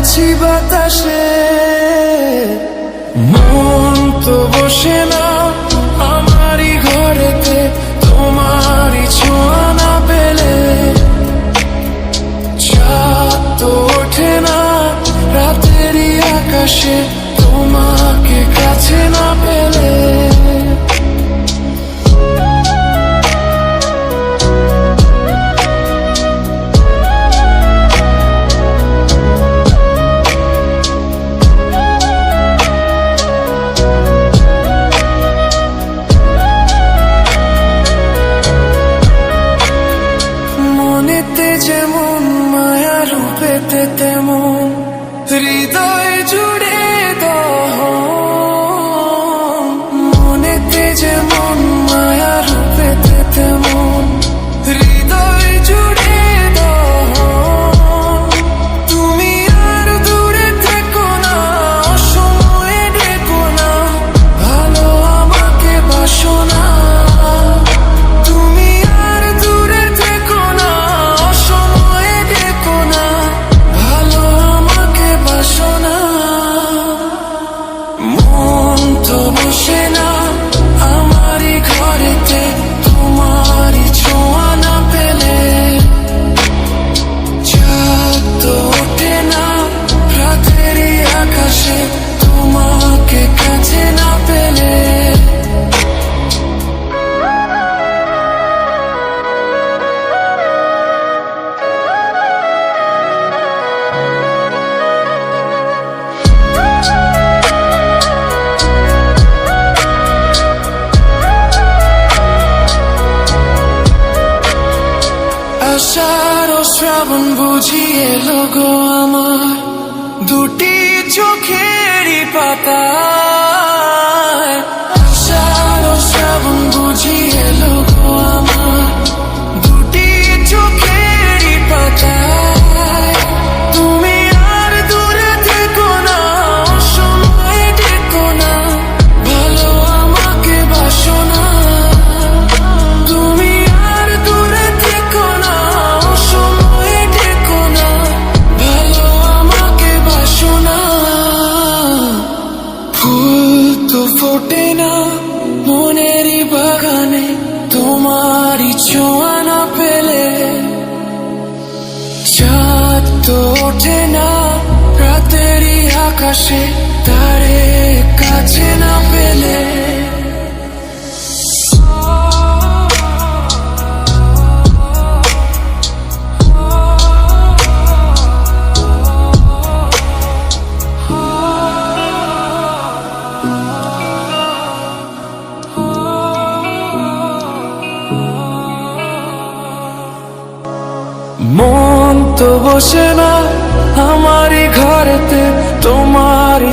পেয়েছি বাতাসে। মন তো বসে না আমারই ঘরেতে, তোমারই ছোঁয়া না পেলে। চাঁদ তো ওঠে না রাতেরই আকাশে, তোমাকে কাছে না পেলে। মনেতে যেমন মায়া, রূপেতে তেমন হৃদয় জুড়ে দহন। মনেতে যেমন মায়া, রূপেতে তেমন হৃদয় জুড়ে দহন। তুমি আর দূরে থেকো না, অসময়ে ডেকো না, ভালো আমাকে বাসো না। তুমি আর দূরে থেকো না, অসময়ে ডেকো না, ভালো আমাকে বাসো না। মন তো বসে না আমারই ঘরেতে, তোমারই ছোঁয়া না পেলে। চাঁদ তো ওঠে না রাতেরই আকাশে, তোমাকে কাছে না পেলে। আষাঢ় শ্রাবণ বুঝিয়ে লোগো আমার দুটি চোখেরই পাতায়। আষাঢ় শ্রাবণ বুঝিয়ে লোগো আমার দুটি চোখেরই পাতায়। তুমি আর দূরে থেকো না, অসময়ে ডেকো না, ভালো আমাকে বাসো না। তুমি আর দূরে থেকো না, অসময়ে ডেকো না, ভালো আমাকে বাসো না। ফুল তো ফোটে না মনেরই বাগানে, তোমারই ছোঁয়া না পেলে। চাঁদ তো ওঠে না রাতেরই আকাশে, তারে কাছে না পেলে। মন তো বসে না আমারই ঘরেতে, তোমারই